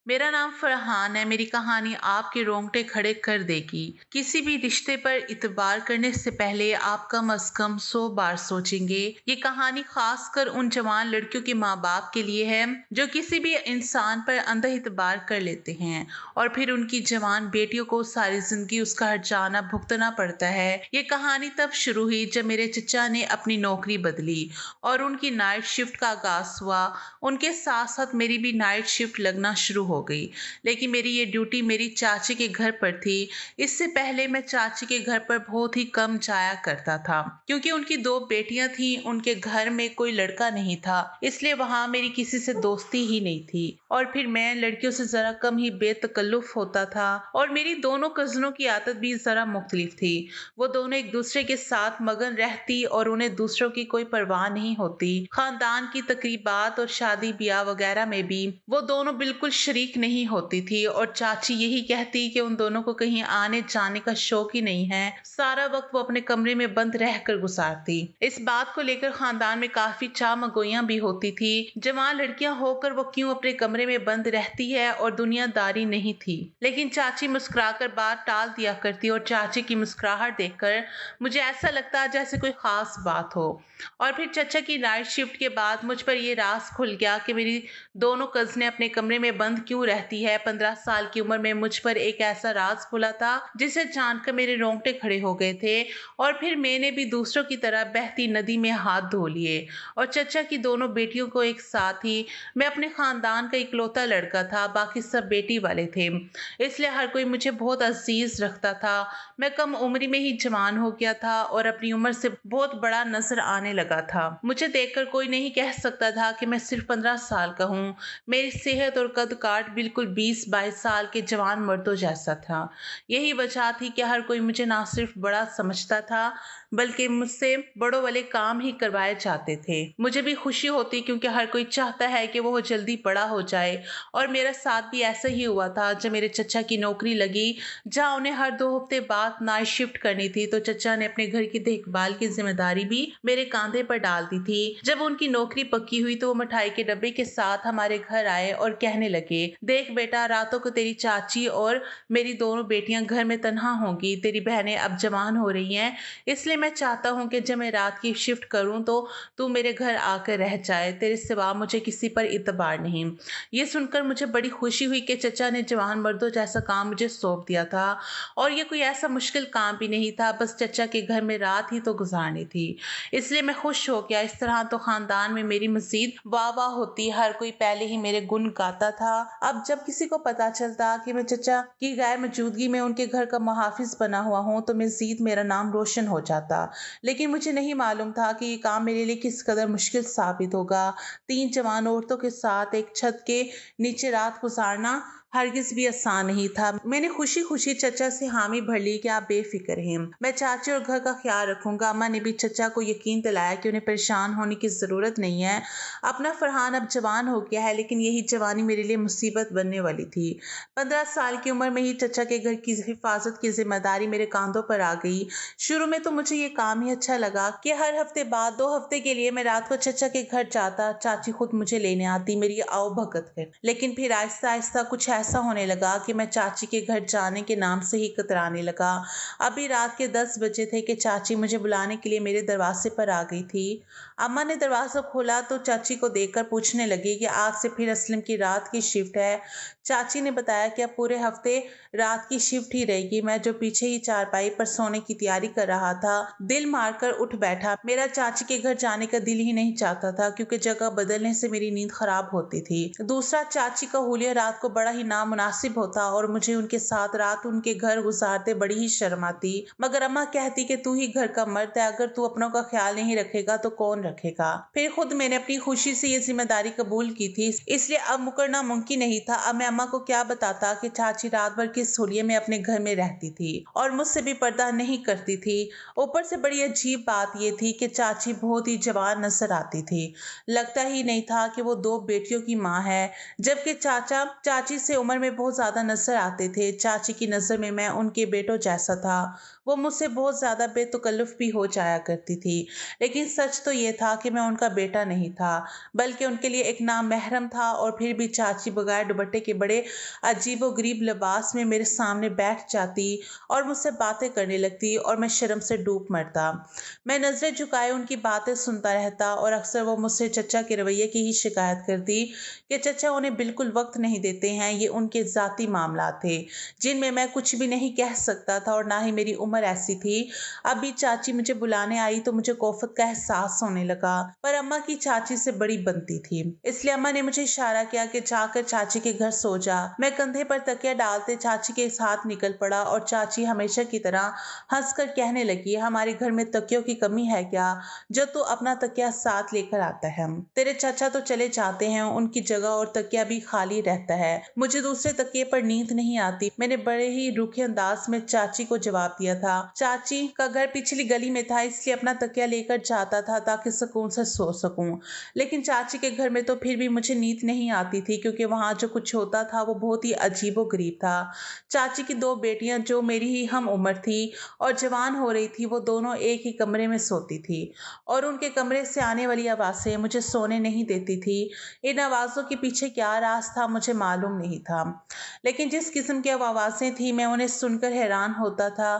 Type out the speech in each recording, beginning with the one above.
मेरा नाम फरहान है। मेरी कहानी आपके रोंगटे खड़े कर देगी। किसी भी रिश्ते पर इतबार करने से पहले आप कम अज कम 100 बार सोचेंगे। ये कहानी खासकर उन जवान लड़कियों के माँ बाप के लिए है जो किसी भी इंसान पर अंधा इतबार कर लेते हैं और फिर उनकी जवान बेटियों को सारी जिंदगी उसका हर्जाना भुगतना पड़ता है। ये कहानी तब शुरू हुई जब मेरे चचा ने अपनी नौकरी बदली और उनकी नाइट शिफ्ट का आगाज हुआ। उनके साथ साथ मेरी भी नाइट शिफ्ट लगना शुरू हो गई, लेकिन मेरी ये ड्यूटी मेरी चाची के घर पर थी। इससे पहले मैं चाची के घर पर बहुत ही कम जाया करता था क्योंकि उनकी 2 बेटियां थीं। उनके घर में कोई लड़का नहीं था, इसलिए वहां मेरी किसी से दोस्ती ही नहीं थी और फिर मैं लड़कियों से जरा कम ही बेतकल्लुफ होता था। और मेरी दोनों कजनों की आदत भी जरा मुख्तलिफ थी। वो दोनों एक दूसरे के साथ मगन रहती और उन्हें दूसरों की कोई परवाह नहीं होती। खानदान की तकरीबात और शादी ब्याह वगैरह में भी वो दोनों बिल्कुल शरीक नहीं होती थी और चाची यही कहती कि उन दोनों को कहीं आने जाने का शौक ही नहीं है। सारा वक्त वो अपने कमरे में बंद रहकर गुजारती। इस बात को लेकर खानदान में काफी चामगोइयां भी होती थी। जवान लड़कियां होकर वो क्यों अपने कमरे में बंद रहती है और दुनियादारी नहीं थी। लेकिन चाची मुस्कुराकर बात टाल दिया करती और चाची की मुस्कुराहट देखकर मुझे ऐसा लगता जैसे कोई खास बात हो। और फिर चचा की नाइट शिफ्ट के बाद मुझ पर यह राज खुल गया कि मेरी दोनों कज़नें अपने कमरे में बंद क्यों रहती है। 15 साल की उम्र में मुझ पर एक ऐसा राज खुला था जिसे जानकर मेरे रोंगटे खड़े हो गए थे। और फिर मैंने भी दूसरों की तरह बहती नदी में हाथ धो लिए और चचा की दोनों बेटियों को एक साथ ही। मैं अपने खानदान का इकलौता लड़का था, बाकी सब बेटी वाले थे, इसलिए हर कोई मुझे बहुत अजीज रखता था। मैं कम उम्र में ही जवान हो गया था और अपनी उम्र से बहुत बड़ा नजर आने लगा था। मुझे देखकर कोई नहीं कह सकता था कि मैं सिर्फ 15 साल का हूँ। मेरी सेहत और कद काठ बिल्कुल 20-22 साल के जवान मर्दों जैसा था। यही वजह थी कि हर कोई मुझे ना सिर्फ बड़ा समझता था बल्कि मुझसे बड़ों वाले काम ही करवाए जाते थे। मुझे भी खुशी होती क्योंकि हर कोई चाहता है कि वो जल्दी बड़ा हो जाए और मेरे साथ भी ऐसा ही हुआ था। जब मेरे चचा की नौकरी लगी जहाँ उन्हें हर 2 हफ्ते बाद नाइट शिफ्ट करनी थी, तो चचा ने अपने घर की देखभाल की जिम्मेदारी भी मेरे कांधे पर डाल दी थी। जब उनकी नौकरी पक्की हुई तो वो मिठाई के डब्बे के साथ हमारे घर आए और कहने लगे, देख बेटा, रातों को तेरी चाची और मेरी दोनों बेटियां घर में तन्हा होंगी। तेरी बहनें अब जवान हो रही हैं, इसलिए मैं चाहता हूँ कि जब मैं रात की शिफ्ट करूँ तो तू मेरे घर आकर रह जाए। तेरे सिवा मुझे किसी पर इतबार नहीं। ये सुनकर मुझे बड़ी खुशी हुई कि चचा ने जवान मर्दों जैसा काम मुझे सौंप दिया था और ये कोई ऐसा मुश्किल काम भी नहीं था, बस चचा के घर में रात ही तो गुजारनी थी। इसलिए मैं खुश हो गया। इस तरह तो खानदान में मेरी मजीद वाह वाह होती। हर कोई पहले ही मेरे गुण गाता था। अब जब किसी को पता चलता कि मैं चचा की गैर मौजूदगी में उनके घर का मुहाफिज बना हुआ हूँ तो मजीद मेरा नाम रोशन हो जाता। लेकिन मुझे नहीं मालूम था कि ये काम मेरे लिए किस कदर मुश्किल साबित होगा। 3 जवान औरतों के साथ एक छत के नीचे रात गुजारना हरगिज भी आसान नहीं था। मैंने खुशी खुशी चचा से हामी भर ली कि आप बेफिक्र हैं, मैं चाची और घर का ख्याल रखूंगा। अम्मा ने भी चचा को यकीन दिलाया कि उन्हें परेशान होने की जरूरत नहीं है। अपना फरहान अब जवान हो गया है, लेकिन यही जवानी मेरे लिए मुसीबत बनने वाली थी। 15 साल की उम्र में ही चचा के घर की हिफाजत की जिम्मेदारी मेरे कांधों पर आ गई। शुरू में तो मुझे ये काम ही अच्छा लगा कि हर हफ्ते बाद 2 हफ्ते के लिए मैं रात को चचा के घर जाता, चाची खुद मुझे लेने आती, मेरी आओ भगत कर। लेकिन फिर आहिस्ता आहिस्ता कुछ ऐसा होने लगा कि मैं चाची के घर जाने के नाम से ही कतराने लगा। अभी रात के 10 बजे थे कि चाची मुझे बुलाने के लिए मेरे दरवाजे पर आ गई थी। अम्मा ने दरवाजा खोला तो चाची को देखकर पूछने लगी कि आज से फिर असलम की रात की शिफ्ट है। चाची ने बताया कि अब पूरे हफ्ते रात की शिफ्ट ही रहेगी। मैं जो पीछे ही चारपाई पर सोने की तैयारी कर रहा था, दिल मारकर उठ बैठा। मेरा चाची के घर जाने का दिल ही नहीं चाहता था क्योंकि जगह बदलने से मेरी नींद खराब होती थी। दूसरा, चाची का हुलिया रात को बड़ा ही नामुनासिब होता और मुझे उनके साथ रात उनके घर गुजारते बड़ी ही शर्म आती। मगर अम्मा कहती कि तू ही घर का मर्द है, अगर तू अपनों का ख्याल नहीं रखेगा तो कौन रखेगा। फिर खुद मैंने अपनी खुशी से ये जिम्मेदारी कबूल की थी, इसलिए अब मुकरना मुमकिन नहीं था। अब मैं अम्मा को क्या बताता कि चाची रात भर किस हुलिये में अपने घर में रहती थी और मुझसे भी पर्दा नहीं करती थी। ऊपर से बड़ी अजीब बात यह थी कि चाची बहुत ही जवान नजर आती थी। लगता ही नहीं था कि वो 2 बेटियों की माँ है, जबकि चाचा चाची से उम्र में बहुत ज्यादा नजर आते थे। चाची की नजर में मैं उनके बेटों जैसा था। वो मुझसे बहुत ज़्यादा बेतकल्लुफ़ भी हो जाया करती थी। लेकिन सच तो ये था कि मैं उनका बेटा नहीं था, बल्कि उनके लिए एक नामहरम था। और फिर भी चाची बगैर दुपट्टे के बड़े अजीबो-गरीब लिबास में मेरे सामने बैठ जाती और मुझसे बातें करने लगती और मैं शर्म से डूब मरता। मैं नज़रें झुकाए उनकी बातें सुनता रहता और अक्सर वो मुझसे चचा के रवैये की ही शिकायत करती कि चचा उन्हें बिल्कुल वक्त नहीं देते हैं, ये उनके ज़ाती मामलात थे जिनमें मैं कुछ भी नहीं कह सकता था और ना ही मेरी उम्र ऐसी थी। अभी चाची मुझे बुलाने आई तो मुझे कोफत का एहसास होने लगा, पर अम्मा की चाची से बड़ी बनती थी, इसलिए अम्मा ने मुझे इशारा किया कि जाकर चाची के घर सो जा। मैं कंधे पर तकिया डालते चाची के साथ निकल पड़ा और चाची हमेशा की तरह हंसकर कहने लगी, हमारे घर में तकियों की कमी है क्या जो तू अपना तकिया साथ लेकर आता है? तेरे चाचा तो चले जाते हैं, उनकी जगह और तकिया भी खाली रहता है। मुझे दूसरे तकिए पर नींद नहीं आती। मैंने बड़े ही रूखे अंदाज में चाची को जवाब दिया था। चाची का घर पिछली गली में था, इसलिए अपना तकिया लेकर जाता था ताकि सुकून से सो सकूं। लेकिन चाची के घर में तो फिर भी मुझे नींद नहीं आती थी, क्योंकि वहां जो कुछ होता था वो बहुत ही अजीबो गरीब था। चाची की दो बेटियां जो मेरी ही हम उम्र थी और जवान हो रही थी, वो दोनों एक ही कमरे में सोती थी और उनके कमरे से आने वाली आवाज़ें मुझे सोने नहीं देती थी। इन आवाज़ों के पीछे क्या राज था मुझे मालूम नहीं था, लेकिन जिस किस्म की आवाज़ें थी मैं उन्हें सुनकर हैरान होता था।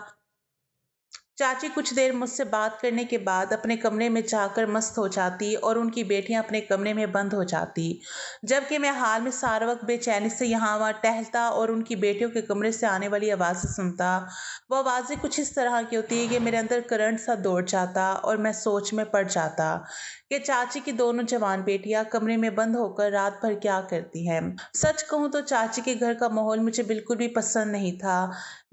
चाची कुछ देर मुझसे बात करने के बाद अपने कमरे में जाकर मस्त हो जाती और उनकी बेटियां अपने कमरे में बंद हो जाती, जबकि मैं हाल में सारा वक्त बेचैनी से यहाँ वहाँ टहलता और उनकी बेटियों के कमरे से आने वाली आवाज़ें सुनता। वो आवाज़ें कुछ इस तरह की होती है कि मेरे अंदर करंट सा दौड़ जाता और मैं सोच में पड़ जाता कि चाची की दोनों जवान बेटियां कमरे में बंद होकर रात भर क्या करती हैं। सच कहूँ तो चाची के घर का माहौल मुझे बिल्कुल भी पसंद नहीं था।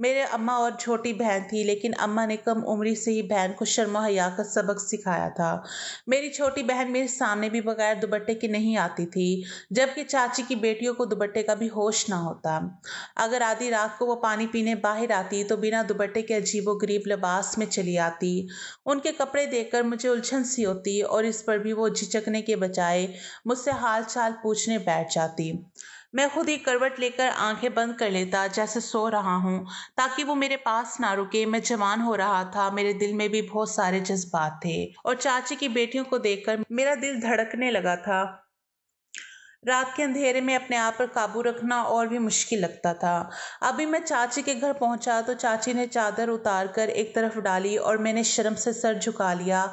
मेरे अम्मा और छोटी बहन थी, लेकिन अम्मा ने कम उम्री से ही बहन को शर्म हया का सबक सिखाया था। मेरी छोटी बहन मेरे सामने भी बगैर दुपट्टे के नहीं आती थी, जबकि चाची की बेटियों को दुपट्टे का भी होश ना होता। अगर आधी रात को वो पानी पीने बाहर आती तो बिना दुपट्टे के अजीबो-गरीब लिबास में चली आती। उनके कपड़े देखकर मुझे उलझन सी होती और इस पर भी वो झिझकने के बजाय मुझसे हाल चाल पूछने बैठ जाती। मैं खुद ही करवट लेकर आंखें बंद कर लेता जैसे सो रहा हूँ, ताकि वो मेरे पास ना रुके। मैं जवान हो रहा था, मेरे दिल में भी बहुत सारे जज्बात थे और चाची की बेटियों को देखकर मेरा दिल धड़कने लगा था। रात के अंधेरे में अपने आप पर काबू रखना और भी मुश्किल लगता था। अभी मैं चाची के घर पहुंचा तो चाची ने चादर उतार कर एक तरफ डाली और मैंने शर्म से सर झुका लिया।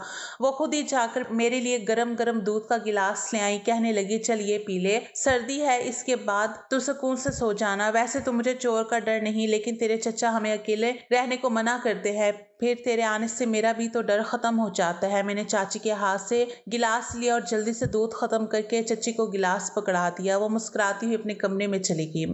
वो खुद ही जाकर मेरे लिए गरम गरम दूध का गिलास ले आई, कहने लगी, चल ये पी ले, सर्दी है, इसके बाद तू सुकून से सो जाना। वैसे तो मुझे चोर का डर नहीं, लेकिन तेरे चचा हमें अकेले रहने को मना करते हैं, फिर तेरे आने से मेरा भी तो डर खत्म हो जाता है। मैंने चाची के हाथ से गिलास लिया और जल्दी से दूध खत्म करके चची को गिलास पकड़ा दिया। वो मुस्कुराती हुई अपने कमरे में चली गई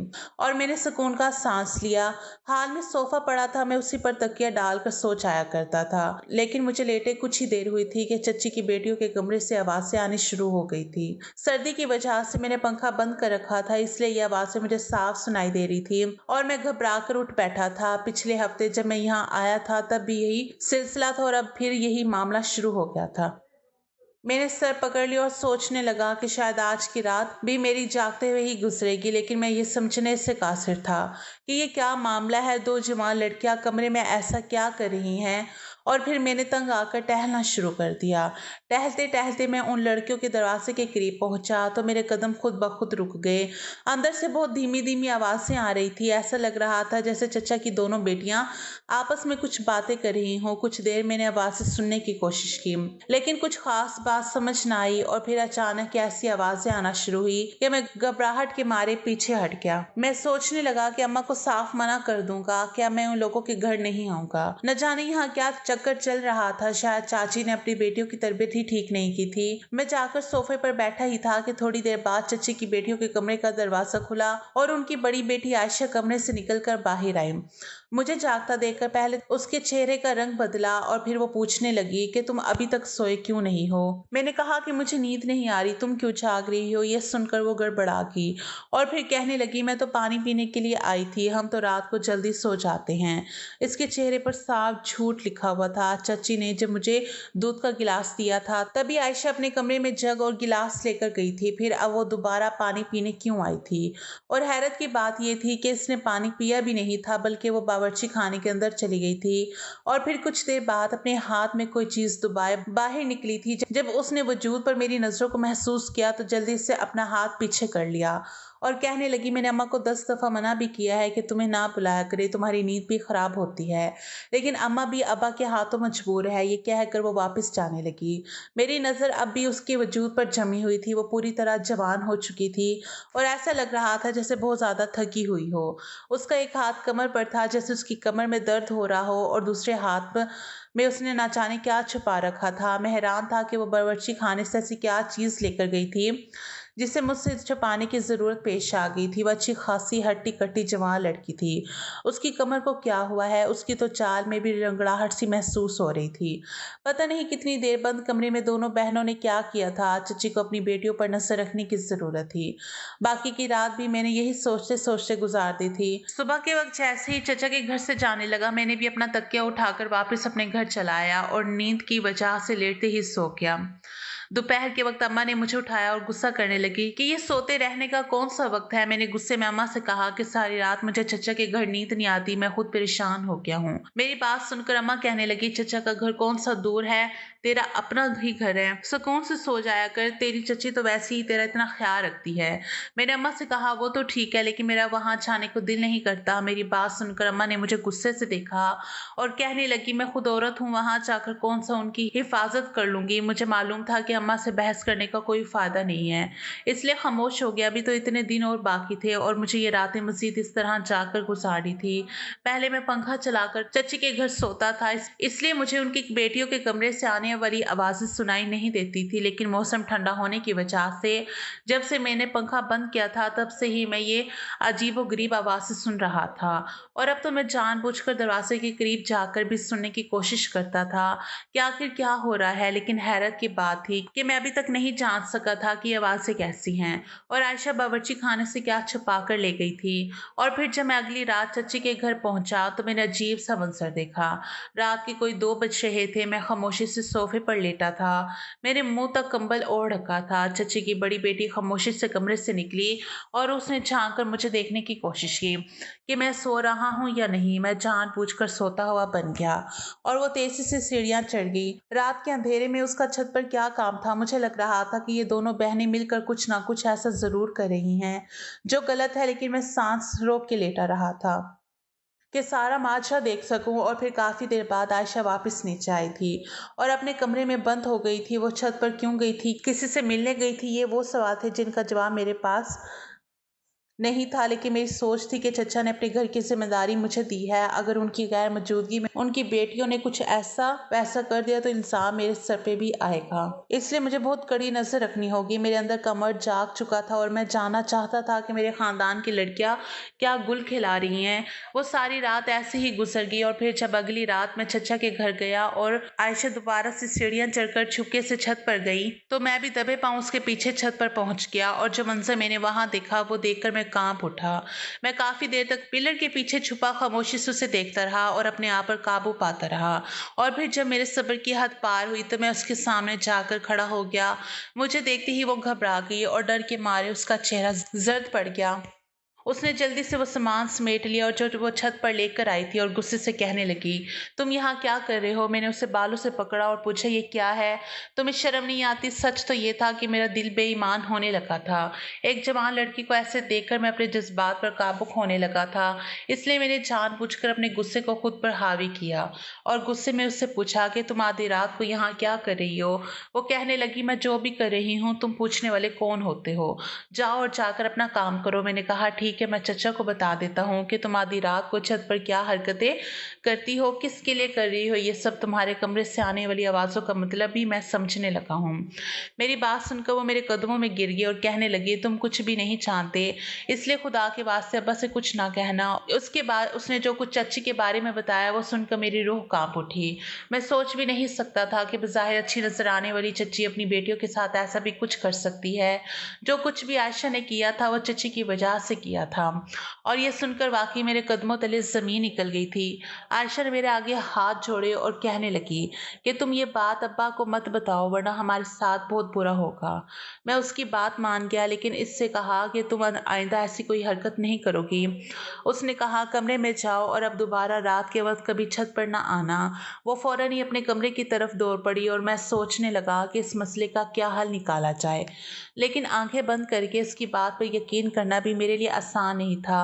और मैंने सुकून का सांस लिया। हाल में सोफा पड़ा था, मैं उसी पर तकिया डालकर सो जाया करता था, लेकिन मुझे लेटे कुछ ही देर हुई थी कि चची की बेटियों के कमरे से आवाजें आनी शुरू हो गई थी। सर्दी की वजह से मैंने पंखा बंद कर रखा था, इसलिए ये आवाजें मुझे साफ सुनाई दे रही थी और मैं घबरा कर उठ बैठा था। पिछले हफ्ते जब मैं यहाँ आया था तब भी यही सिलसिला था और अब फिर यही मामला शुरू हो गया था। मैंने सर पकड़ लिया और सोचने लगा कि शायद आज की रात भी मेरी जागते हुए ही गुजरेगी, लेकिन मैं ये समझने से कासिर था कि ये क्या मामला है, दो जवान लड़कियां कमरे में ऐसा क्या कर रही हैं। और फिर मैंने तंग आकर टहलना शुरू कर दिया। टहलते टहलते मैं उन लड़कियों के दरवाजे के करीब पहुंचा तो मेरे कदम खुद ब खुद रुक गए। अंदर से बहुत धीमी धीमी आवाजें आ रही थी। ऐसा लग रहा था जैसे चचा की दोनों बेटियां आपस में कुछ बातें कर रही हों। कुछ देर मैंने आवाजें सुनने की कोशिश की, लेकिन कुछ खास बात समझ ना आई और फिर अचानक ऐसी आवाजें आना शुरू हुई कि मैं घबराहट के मारे पीछे हट गया। मैं सोचने लगा कि अम्मा को साफ मना कर दूंगा, क्या मैं उन लोगों के घर नहीं आऊंगा। न जाने यहाँ क्या चक्कर चल रहा था, शायद चाची ने अपनी बेटियों की तबीयत ही ठीक नहीं की थी। मैं जाकर सोफे पर बैठा ही था कि थोड़ी देर बाद चची की बेटियों के कमरे का दरवाजा खुला और उनकी बड़ी बेटी आयशा कमरे से निकलकर बाहर आई। मुझे जागता देखकर पहले उसके चेहरे का रंग बदला और फिर वो पूछने लगी कि तुम अभी तक सोए क्यों नहीं हो। मैंने कहा कि मुझे नींद नहीं आ रही, तुम क्यों जाग रही हो। यह सुनकर वो गड़बड़ा गई और फिर कहने लगी, मैं तो पानी पीने के लिए आई थी, हम तो रात को जल्दी सो जाते हैं। इसके चेहरे पर साफ झूठ लिखा हुआ था। चची ने जब मुझे दूध का गिलास दिया था तभी आयशा अपने कमरे में जग और गिलास लेकर गई थी। फिर अब वो दोबारा पानी पीने क्यों आई थी? और हैरत की बात ये थी कि इसने पानी पिया भी नहीं था, बल्कि वो बावर्ची खाने के अंदर चली गई थी और फिर कुछ देर बाद अपने हाथ में कोई चीज दबाए बाहर निकली थी। जब उसने वजूद पर मेरी नजरों को महसूस किया तो जल्दी से अपना हाथ पीछे कर लिया और कहने लगी, मैंने अम्मा को 10 दफा मना भी किया है कि तुम्हें ना बुलाया करे, तुम्हारी नींद भी खराब होती है, लेकिन अम्मा भी अब्बा के हाथों मजबूर है। ये कहकर वो वापस जाने लगी। मेरी नजर अब भी उसके वजूद पर जमी हुई थी। वो पूरी तरह जवान हो चुकी थी और ऐसा लग रहा था जैसे बहुत ज्यादा थकी हुई हो। उसका एक हाथ कमर पर था, जैसे उसकी कमर में दर्द हो रहा हो, और दूसरे हाथ में उसने ना जाने क्या छुपा रखा था। मैं हैरान था कि वो बावर्ची खाने से ऐसी क्या चीज लेकर गई थी जिसे मुझसे छुपाने की जरूरत पेश आ गई थी। वह अच्छी खासी हट्टी कट्टी जवान लड़की थी। उसकी कमर को क्या हुआ है? उसकी तो चाल में भी रंगड़ाहट सी महसूस हो रही थी। पता नहीं कितनी देर बंद कमरे में दोनों बहनों ने क्या किया था। चची को अपनी बेटियों पर नजर रखने की जरूरत थी। बाकी की रात भी मैंने यही सोचते सोचते गुजार दी थी। सुबह के वक्त जैसे ही चचा के घर से जाने लगा, मैंने भी अपना तकिया उठाकर वापस अपने घर चला आया और नींद की वजह से लेटते ही सो गया। दोपहर के वक्त अम्मा ने मुझे उठाया और गुस्सा करने लगी कि ये सोते रहने का कौन सा वक्त है। मैंने गुस्से में अम्मा से कहा कि सारी रात मुझे चचा के घर नींद नहीं आती, मैं खुद परेशान हो गया हूँ। मेरी बात सुनकर अम्मा कहने लगी, चचा का घर कौन सा दूर है, तेरा अपना ही घर है, सुकून से सो जाया कर, तेरी चची तो वैसे ही तेरा इतना ख्याल रखती है। मैंने अम्मा से कहा, वो तो ठीक है, लेकिन मेरा वहां जाने को दिल नहीं करता। मेरी बात सुनकर अम्मा ने मुझे गुस्से से देखा और कहने लगी, मैं खुद औरत हूँ, वहां जाकर कौन सा उनकी हिफाजत कर लूंगी। मुझे मालूम था कि अम्मा से बहस करने का कोई फायदा नहीं है, इसलिए खामोश हो गया। अभी तो इतने दिन और बाकी थे और मुझे ये रातें मजीद इस तरह जाकर गुजारी थी। पहले मैं पंखा चलाकर चची के घर सोता था, इसलिए मुझे उनकी बेटियों के कमरे से आने वाली आवाजें सुनाई नहीं देती थी। लेकिन मौसम ठंडा होने की वजह से जब से मैंने पंखा बंद किया था तब से ही मैं ये अजीबो गरीब आवाजें सुन रहा था। और अब तो मैं जानबूझकर दरवाजे के करीब जाकर भी सुनने की कोशिश करता था कि आखिर क्या हो रहा है। लेकिन हैरत की बात थी कि मैं अभी तक नहीं जान सका था कि आवाजें कैसी हैं और आयशा बावर्ची खाने से क्या छुपा कर ले गई थी। और फिर जब मैं अगली रात चची के घर पहुंचा तो मैंने अजीब सा मंजर देखा। रात के कोई 2 बज रहे थे। मैं खामोशी से सोफे पर लेटा था, मेरे मुंह तक कंबल ओढ़ रखा था। चची की बड़ी बेटी खामोशी से कमरे से निकली और उसने झांक कर मुझे देखने की कोशिश की कि मैं सो रहा हूं या नहीं। मैं जानबूझकर सोता हुआ बन गया और वो तेजी से सीढ़ियां चढ़ गई। रात के अंधेरे में उसका छत पर क्या काम था? मुझे लग रहा था कि ये दोनों बहनें मिलकर कुछ ना कुछ ऐसा जरूर कर रही हैं जो गलत है, लेकिन मैं सांस रोक के लेटा रहा था कि सारा माजरा देख सकूं। और फिर काफी देर बाद आयशा वापस नीचे आई थी और अपने कमरे में बंद हो गई थी। वो छत पर क्यों गई थी, किसी से मिलने गई थी, ये वो सवाल थे जिनका जवाब मेरे पास नहीं था। लेकिन मेरी सोच थी कि चचा ने अपने घर की जिम्मेदारी मुझे दी है। अगर उनकी गैर मौजूदगी में उनकी बेटियों ने कुछ ऐसा वैसा कर दिया तो इल्जाम मेरे सर पे भी आएगा, इसलिए मुझे बहुत कड़ी नजर रखनी होगी। मेरे अंदर कमर जाग चुका था और मैं जानना चाहता था कि मेरे खानदान की लड़कियां क्या गुल खिला रही हैं। वो सारी रात ऐसे ही गुजर गई और फिर जब अगली रात मैं चचा के घर गया और आयशा दोबारा से सीढ़ियां चढ़कर छुपके से छत पर गई तो मैं भी दबे पांव उसके पीछे छत पर पहुंच गया। और जो मंजर मैंने वहां देखा वो देखकर मैं कांप उठा। मैं काफी देर तक पिलर के पीछे छुपा खामोशी से उसे देखता रहा और अपने आप पर काबू पाता रहा। और फिर जब मेरे सब्र की हद पार हुई तो मैं उसके सामने जाकर खड़ा हो गया। मुझे देखते ही वो घबरा गई और डर के मारे उसका चेहरा जर्द पड़ गया। उसने जल्दी से वो सामान समेट लिया और जो वो छत पर लेकर आई थी और गुस्से से कहने लगी, तुम यहाँ क्या कर रहे हो? मैंने उसे बालों से पकड़ा और पूछा, ये क्या है? तुम्हें शर्म नहीं आती? सच तो ये था कि मेरा दिल बेईमान होने लगा था। एक जवान लड़की को ऐसे देखकर मैं अपने जज्बात पर काबू खोने लगा था, इसलिए मैंने जानबूझकर अपने गुस्से को खुद पर हावी किया और गुस्से में उससे पूछा कि तुम आधी रात को यहाँ क्या कर रही हो? वो कहने लगी, मैं जो भी कर रही हूँ, तुम पूछने वाले कौन होते हो? जाओ और जाकर अपना काम करो। मैंने कहा, ठीक है, मैं चचा को बता देता हूँ कि तुम आधी रात को छत पर क्या हरकतें करती हो, किसके लिए कर रही हो ये सब। तुम्हारे कमरे से आने वाली आवाज़ों का मतलब भी मैं समझने लगा हूँ। मेरी बात सुनकर वो मेरे कदमों में गिर गई और कहने लगी, तुम कुछ भी नहीं जानते, इसलिए खुदा के वास्ते अब्बा से कुछ ना कहना। उसके बाद उसने जो कुछ चची के बारे में बताया वो सुनकर मेरी रूह कांप उठी। मैं सोच भी नहीं सकता था कि बज़ाहिर अच्छी नजर आने वाली चची अपनी बेटियों के साथ ऐसा भी कुछ कर सकती है। जो कुछ भी आयशा ने किया था वो चची की वजह से किया दिया था। और ये सुनकर वाकई मेरे कदमों तले ज़मीन निकल गई थी। आयशा ने मेरे आगे हाथ जोड़े और कहने लगी कि तुम ये बात अब्बा को मत बताओ वरना हमारे साथ बहुत बुरा होगा। मैं उसकी बात मान गया, लेकिन इससे कहा कि तुम आइंदा ऐसी कोई हरकत नहीं करोगी। उसने कहा कमरे में जाओ और अब दोबारा रात के वक्त कभी छत पर ना आना। वो फौरन ही अपने कमरे की तरफ दौड़ पड़ी और मैं सोचने लगा कि इस मसले का क्या हल निकाला जाए। लेकिन आंखें बंद करके इसकी बात पर यकीन करना भी मेरे लिए आसान नहीं था।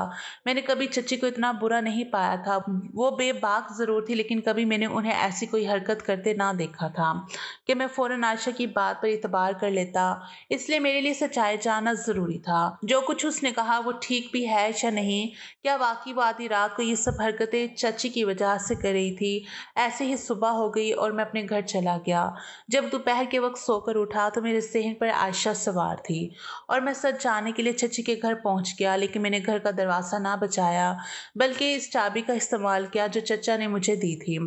मैंने कभी चच्ची को इतना बुरा नहीं पाया था। वो बेबाक ज़रूर थी, लेकिन कभी मैंने उन्हें ऐसी कोई हरकत करते ना देखा था कि मैं फ़ौरन आयशा की बात पर इतबार कर लेता। इसलिए मेरे लिए सच्चाई जानना ज़रूरी था। जो कुछ उसने कहा वो ठीक भी है या नहीं? क्या वाकई वो आधी रात को ये सब हरकतें चच्ची की वजह से कर रही थी? ऐसे ही सुबह हो गई और मैं अपने घर चला गया। जब दोपहर के वक्त सोकर उठा तो मेरे ज़हन पर आयशा सवार थी और मैं सच जानने के लिए चच्ची के घर पहुंच गया। लेकिन मैंने घर का दरवाज़ा ना बचाया, बल्कि इस चाबी का इस्तेमाल किया जो चचा ने मुझे दी थी।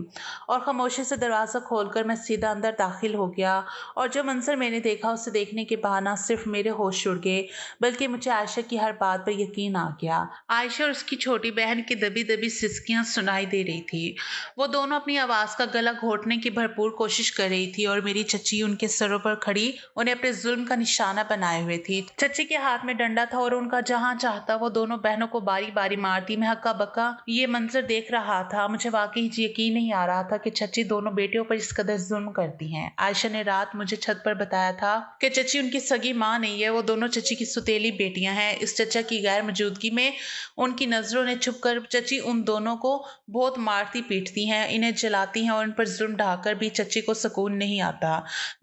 और खामोशी से दरवाज़ा खोलकर मैं सीधा अंदर दाखिल हो गया। और जो मंजर मैंने देखा उसे देखने के बाद ना सिर्फ मेरे होश उड़ गए, बल्कि मुझे आयशा की हर बात पर यकीन आ गया। आयशा और उसकी छोटी बहन की दबी दबी सिसकियां सुनाई दे रही थी। वो दोनों अपनी आवाज़ का गला घोटने की भरपूर कोशिश कर रही थी और मेरी चच्ची उनके सरों पर खड़ी उन्हें अपने जुल्म का निशाना बनाए हुए थी। चच्ची के हाथ में डंडा था और उनका जहां चाहता वो दोनों बहनों को बारी बारी मारती। मैं हक्का बक्का ये मंजर देख रहा था। मुझे वाकई यकीन नहीं आ रहा था कि चच्ची दोनों बेटियों पर इस कदर जुल्म करती हैं। आयशा ने रात मुझे छत पर बताया था कि चच्ची उनकी सगी माँ नहीं है, वो दोनों चच्ची की सुतेली बेटियां हैं। इस चचा की गैर मौजूदगी में उनकी नजरों ने छुप कर चच्ची उन दोनों को बहुत मारती पीटती हैं, इन्हें जलाती हैं और उन पर जुल्म ढाकर भी चच्ची को सुकून नहीं आता।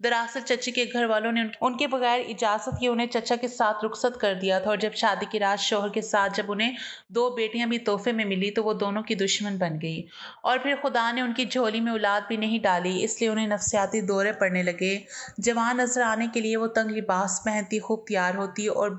दरअसल चच्ची के घर वालों ने उनके बगैर इजाजत के उन्हें चचा के साथ रुखसत कर दिया था और जब शादी की रात शोहर के साथ जब उन्हें दो बेटियां भी तोहफे में मिली तो वो दोनों की दुश्मन बन गई। और फिर खुदा ने उनकी झोली में औलाद भी नहीं डाली, इसलिए उन्हें नफ्सियाती दौरे पड़ने लगे। जवान नजर आने के लिए वो तंग लिबास पहनती, खूब तैयार होती और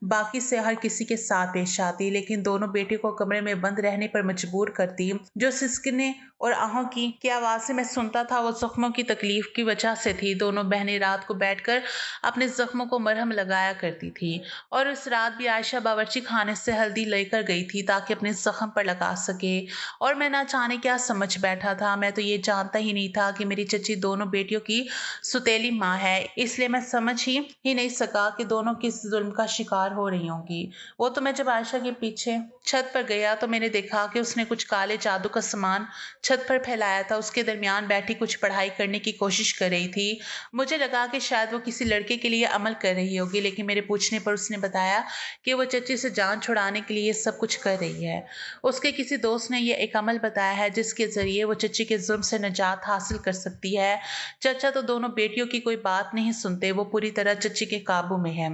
बाकी से हर किसी के साथ पेश आती, लेकिन दोनों बेटियों को कमरे में बंद रहने पर मजबूर करती। जो सिसकने और आहों की आवाज़ें मैं सुनता था वो जख्मों की तकलीफ की वजह से थी। दोनों बहनें रात को बैठकर अपने जख्मों को मरहम लगाया करती थी और उस रात भी आयशा बावर्ची खाने से हल्दी लेकर गई थी ताकि अपने जख्म पर लगा सके। और मैं ना जाने क्या समझ बैठा था। मैं तो ये जानता ही नहीं था कि मेरी चची दोनों बेटियों की सुतेली माँ है, इसलिए मैं समझ ही नहीं सका कि दोनों किस जुल्म का शिकार हो रही होंगी। वो तो मैं जब आयशा के पीछे छत पर गया तो मैंने देखा कि उसने कुछ काले जादू का सामान छत पर फैलाया था। उसके दरमियान बैठी कुछ पढ़ाई करने की कोशिश कर रही थी। मुझे लगा कि शायद वो किसी लड़के के लिए अमल कर रही होगी, लेकिन मेरे पूछने पर उसने बताया कि वो चच्ची से जान छुड़ाने के लिए ये सब कुछ कर रही है। उसके किसी दोस्त ने ये एक अमल बताया है जिसके जरिए वो चच्ची के जुल्म से निजात हासिल कर सकती है। चचा तो दोनों बेटियों की कोई बात नहीं सुनते, वो पूरी तरह चच्ची के काबू में है।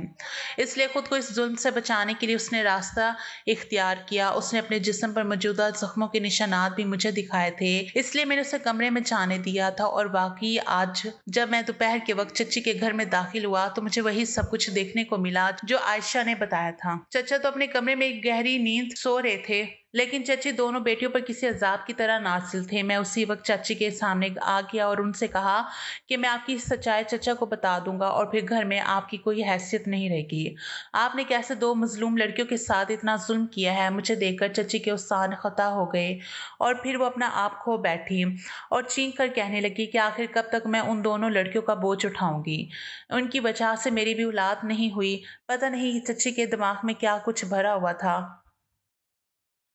इसलिए खुद को इस जुल्म से बचाने के लिए उसने रास्ता इख्तियार किया। उसने अपने जिस्म पर मौजूदा जख्मों के निशानात भी मुझे दिखाए थे, इसलिए मैंने उसे कमरे में जाने दिया था। और वाकई आज जब मैं दोपहर के वक्त चच्ची के घर में दाखिल हुआ तो मुझे वही सब कुछ देखने को मिला जो आयशा ने बताया था। चचा तो अपने कमरे में एक गहरी नींद सो रहे थे, लेकिन चची दोनों बेटियों पर किसी अजाब की तरह नासिल थे। मैं उसी वक्त चाची के सामने आ गया और उनसे कहा कि मैं आपकी सच्चाई चचा को बता दूंगा और फिर घर में आपकी कोई हैसियत नहीं रहेगी। आपने कैसे दो मजलूम लड़कियों के साथ इतना जुल्म किया है। मुझे देखकर चची के उस्तान खता हो गए और फिर वो अपना आप खो बैठी और चीख कर कहने लगी कि आखिर कब तक मैं उन दोनों लड़कियों का बोझ उठाऊंगी। उनकी वजह से मेरी भी औलाद नहीं हुई। पता नहीं चची के दिमाग में क्या कुछ भरा हुआ था।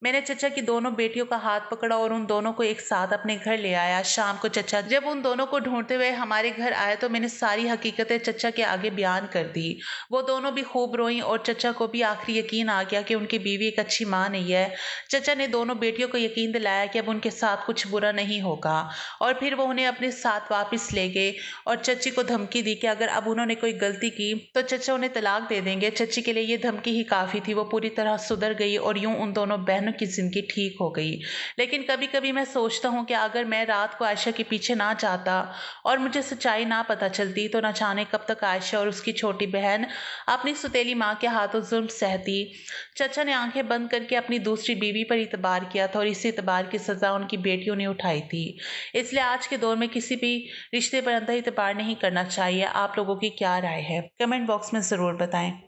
मैंने चचा की दोनों बेटियों का हाथ पकड़ा और उन दोनों को एक साथ अपने घर ले आया। शाम को चचा जब उन दोनों को ढूंढते हुए हमारे घर आए तो मैंने सारी हकीकतें चचा के आगे बयान कर दी। वो दोनों भी खूब रोईं और चचा को भी आखिरी यकीन आ गया कि उनकी बीवी एक अच्छी माँ नहीं है। चचा ने दोनों बेटियों को यकीन दिलाया कि अब उनके साथ कुछ बुरा नहीं होगा और फिर वो उन्हें अपने साथ वापस ले गए और चची को धमकी दी कि अगर अब उन्होंने कोई गलती की तो चचा उन्हें तलाक दे देंगे। चची के लिए ये धमकी ही काफ़ी थी। वो पूरी तरह सुधर गई और यूं उन दोनों बहनों की जिंदगी ठीक हो गई। लेकिन कभी कभी मैं सोचता हूँ कि अगर मैं रात को आयशा के पीछे ना जाता और मुझे सच्चाई ना पता चलती तो न जाने कब तक आयशा और उसकी छोटी बहन अपनी सुतेली माँ के हाथों जुल्म सहती। चचा ने आंखें बंद करके अपनी दूसरी बीवी पर इतबार किया था और इसी इतबार की सजा उनकी बेटियों ने उठाई थी। इसलिए आज के दौर में किसी भी रिश्ते पर अंधा इतबार नहीं करना चाहिए। आप लोगों की क्या राय है? कमेंट बॉक्स में ज़रूर बताएं।